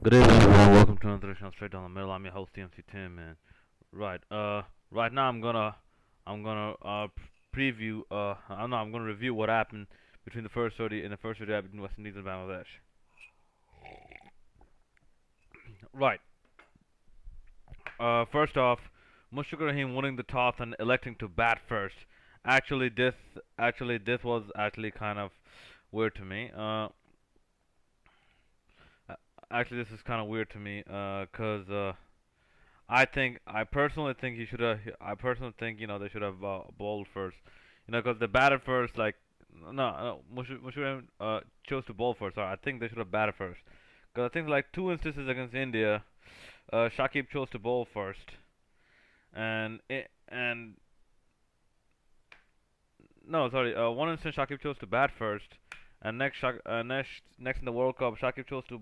Good evening, everyone. Welcome to another edition of Straight Down the Middle. I'm your host, TMC Tim, man. Right. Right now I'm gonna preview. I don't know. I'm gonna review what happened between the first 30 in the first 30 between West Indies and Bangladesh. Right. First off, Mushfiqur Rahim winning the toss and electing to bat first. Actually, this was actually kind of weird to me. Actually, this is kind of weird to me. Cause I personally think he should have. I personally think they should have bowled first. Because they batted first. Like no, Mushfiqur chose to bowl first. Sorry, I think they should have batted first. Because I think like two instances against India, Shakib chose to bowl first, and no, sorry, one instance Shakib chose to bat first, and next in the World Cup, Shakib chose to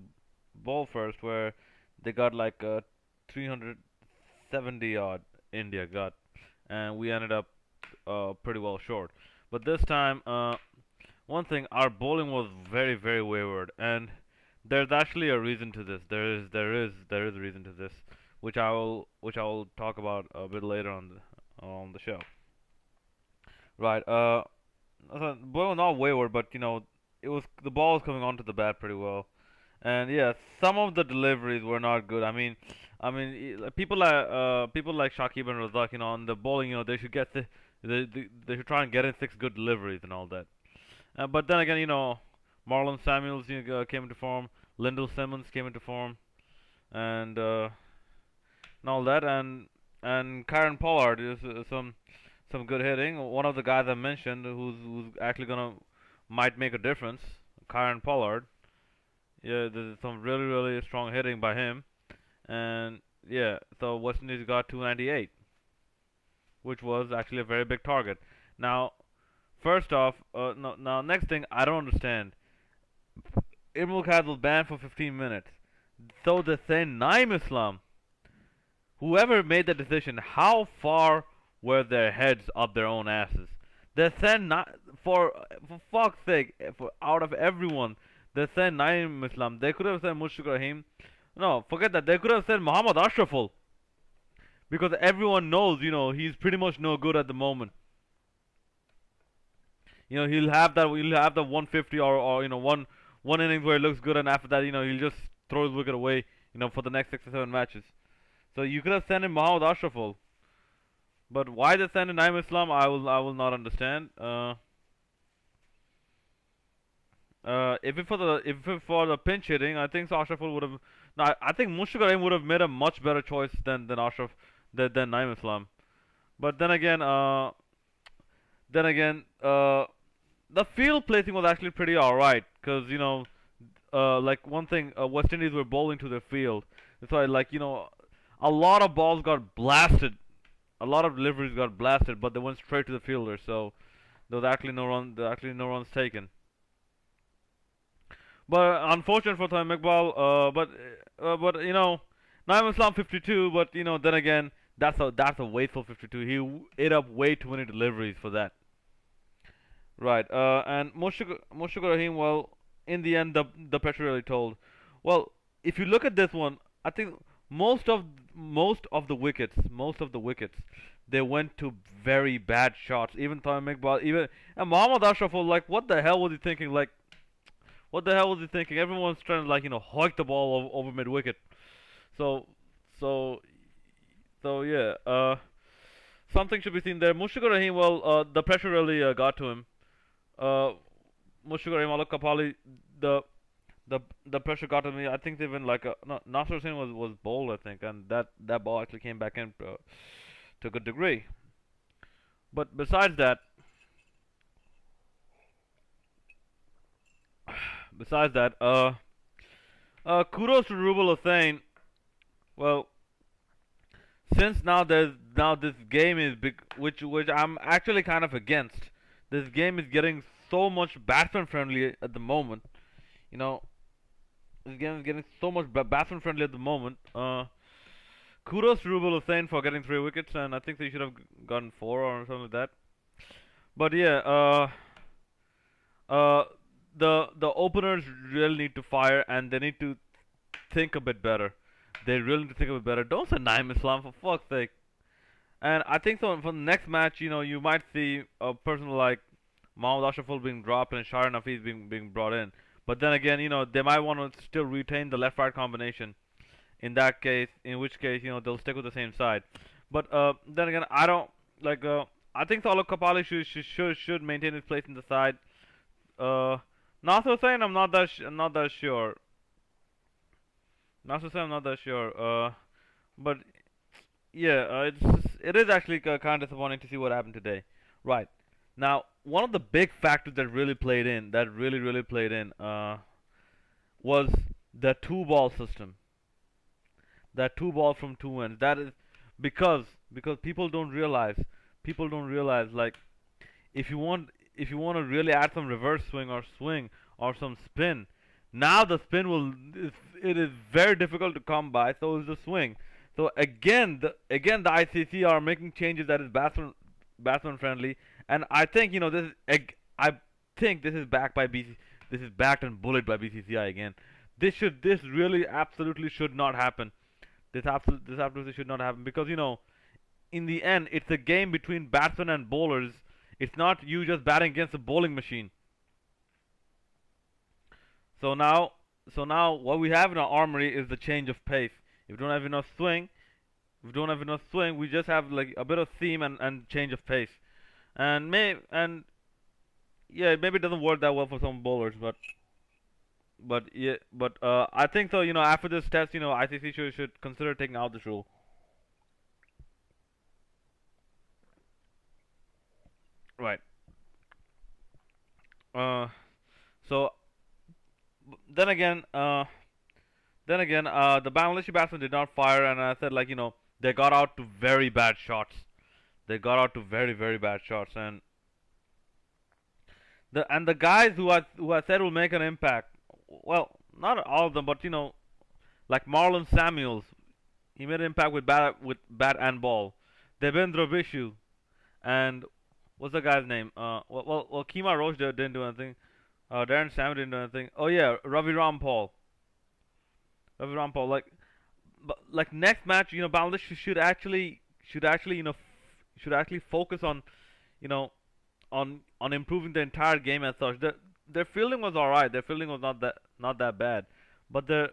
bowl first, where they got like 370 odd India got, and we ended up pretty well short. But this time, one thing, our bowling was very wayward, and there's actually a reason to this. There is a reason to this, which I will talk about a bit later on the show. Right. Bowling not wayward, but it was the ball was coming onto the bat pretty well. And yeah, some of the deliveries were not good. People like Shakib and Razak, on the bowling, they should get they should try and get in six good deliveries and all that. But then again, Marlon Samuels came into form, Lyndall Simmons came into form, and all that, and Karen Pollard is some good hitting. One of the guys I mentioned who's actually gonna might make a difference, Karen Pollard. Yeah, there's some really strong hitting by him, and yeah, so West Indies got 298, which was actually a very big target. Now, first off, no, now next thing I don't understand. Imrul Kaz was banned for 15 minutes. So the same Naim Islam, whoever made the decision, how far were their heads up their own asses? They sent for fuck's sake, for out of everyone, they sent Naim Islam. They could have said Mushfiq Rahim. No, forget that. They could have said Muhammad Ashraful, because everyone knows, he's pretty much no good at the moment. He'll have the 150 or one innings where he looks good, and after that, he'll just throw his wicket away, for the next 6 or 7 matches. So you could have sent him Muhammad Ashraful, but why they send in Naim Islam, I will not understand. If it for the pinch hitting, I think so Ashraful would have. No, I think Mushfiq Rahim would have made a much better choice than Ashraf than Naim Islam. But then again, the field placing was actually pretty alright, because like one thing, West Indies were bowling to their field. That's why, like, a lot of balls got blasted, a lot of deliveries got blasted, but they went straight to the fielder. So there was actually no runs taken. But unfortunate for Time Iqbal, but Naim Islam 52. But then again, that's a wasteful 52. He ate up way too many deliveries for that. Right. And Mushfiq Rahim, well, in the end, the pressure really told. Well, if you look at this one, I think most of the wickets, they went to very bad shots. Even Time Iqbal, even and Muhammad Ashraful, like, what the hell was he thinking? Like, what the hell was he thinking? Everyone's trying to, like, hoik the ball over mid wicket. So so so yeah. Something should be seen there. Mushfiqur Rahim, well, the pressure really got to him. Uh, Mushfiqur Rahim, Alok Kapali, the the pressure got to me. I think even like no, Nasser Hussain was bowled, I think, and that ball actually came back in to a good degree. But besides that, kudos to Rubel Hussain. Well, since now this game is big, which I'm actually kind of against. This game is getting so much batsman friendly at the moment. You know, this game is getting so much batsman friendly at the moment. Kudos to Rubel Hussain for getting 3 wickets, and I think they should have gotten 4 or something like that. But yeah, uh, the openers really need to fire, and they need to think a bit better. They really need to think a bit better. Don't say Naim Islam for fuck's sake. And I think so for the next match, you might see a person like Mohammad Ashraful being dropped and Shahar Nafiz being brought in. But then again, they might want to still retain the left-right combination. In which case, they'll stick with the same side. But then again, I don't like. I think Saurabh Kapali should maintain his place in the side. Nasser Hussain, I'm not that sure. Nasser Hussain, I'm not that sure. But yeah, it is actually kind of disappointing to see what happened today. Right now, one of the big factors that really played in, was the two ball system. That two ball from two ends. That is because people don't realize like if you want to really add some reverse swing or some spin, now the spin it is very difficult to come by. So is the swing. So again the ICC are making changes that is batsman friendly, and I think I think this is backed by BC. This is backed and bullied by BCCI again. This really absolutely should not happen. This absolutely should not happen because in the end it's a game between batsmen and bowlers. It's not you just batting against a bowling machine. So now what we have in our armory is the change of pace. If we don't have enough swing, we just have like a bit of seam and change of pace. And yeah, maybe it doesn't work that well for some bowlers, but I think so. After this test, ICC should consider taking out this rule. Right. Uh. So then again, the Bangladeshi batsmen did not fire, and I said like they got out to very bad shots. They got out to very very bad shots, and the guys who I said will make an impact. Well, not all of them, but like Marlon Samuels, he made an impact with bat and ball. Devendra Vishu and what's the guy's name? Kima Roach didn't do anything. Darren Sam didn't do anything. Oh yeah, Ravi Rampal. Ravi Rampal. Like next match, Bangladesh should actually should actually focus on you know on improving the entire game as such. Their fielding was alright. Their fielding was not that bad, but their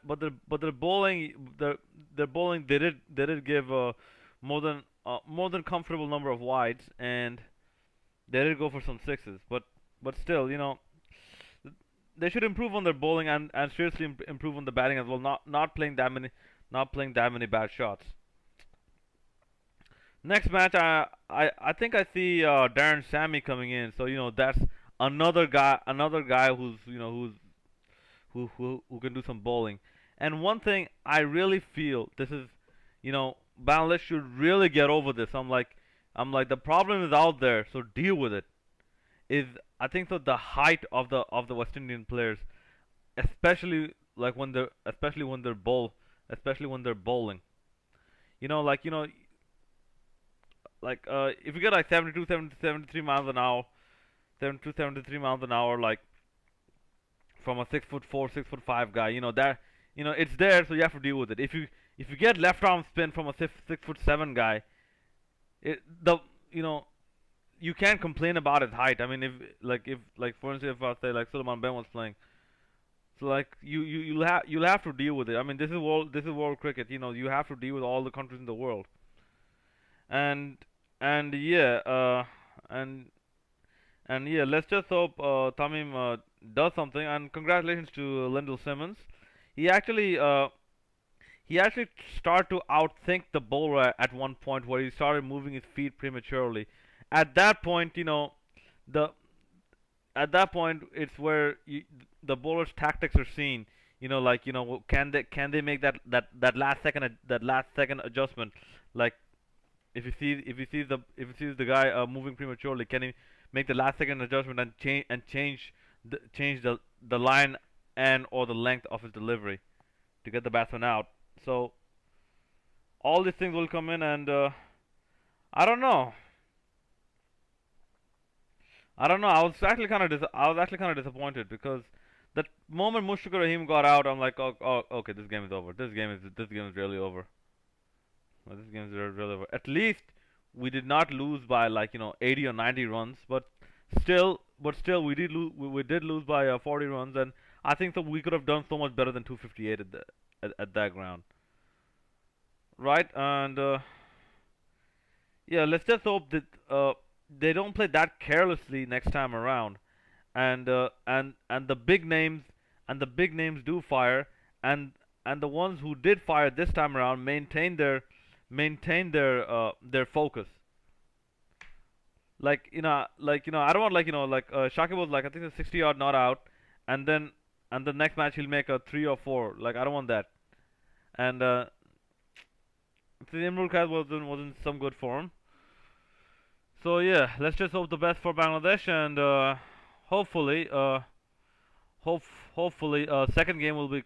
bowling they did give more than comfortable number of wides, and they did go for some sixes. But still, they should improve on their bowling and seriously improve on the batting as well. Not playing that many bad shots. Next match, I think I see Darren Sammy coming in. So that's another guy who can do some bowling. And one thing I really feel this is, Bangladesh should really get over this. I'm like the problem is out there, so deal with it. Is I think so the height of the West Indian players, especially like especially when they're bowling. You know, like you know, if you get like 72, 73 miles an hour, 72, 73 miles an hour, like from a 6'4", 6'5" guy, that it's there, so you have to deal with it. If you get left arm spin from a 6'7" guy, the you know you can't complain about his height. I mean, if for instance if I say like Suleiman Ben was playing, so like you'll have to deal with it. I mean, this is world cricket. You have to deal with all the countries in the world, and and yeah, and yeah, let's just hope Tamim does something. And congratulations to Lyndall Simmons. He actually uh, he actually started to outthink the bowler at one point where he started moving his feet prematurely. At that point, the at that point it's where the bowler's tactics are seen. Like can they make that last second adjustment? Like if he sees the guy moving prematurely, can he make the last second adjustment and change the line and or the length of his delivery to get the batsman out? So all these things will come in, and I don't know. I don't know. I was actually kind of disappointed because The moment Mushfiqur Rahim got out, I'm like, oh, okay, this game is over. This game is really over. Well, this game is really over. At least we did not lose by like 80 or 90 runs, but still we did lose by 40 runs, and I think that we could have done so much better than 258 at that ground, right? And yeah, let's just hope that they don't play that carelessly next time around, and the big names do fire, and and the ones who did fire this time around maintain their focus. I don't want Shakib was like I think a 60 yard not out, and then and the next match he'll make a 3 or 4. Like I don't want that. And Imrul Kaz wasn't some good form. So yeah, let's just hope the best for Bangladesh, and hopefully, hope hopefully, second game will be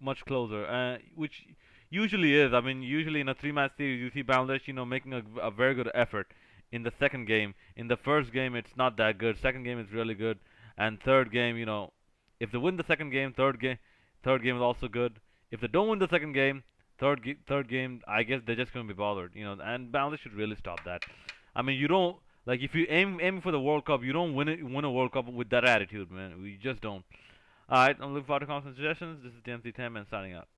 much closer, which usually is. I mean, usually in a three-match series, you see Bangladesh, making a very good effort in the second game. In the first game, it's not that good. Second game is really good, and third game, if they win the second game, third game is also good. If they don't win the second game, third game, I guess they're just gonna be bothered, And Bangladesh should really stop that. I mean, you don't like if you aim for the World Cup, you don't win a World Cup with that attitude, man. We just don't. Alright, I'm looking forward to constant suggestions. This is DMC10 and signing out.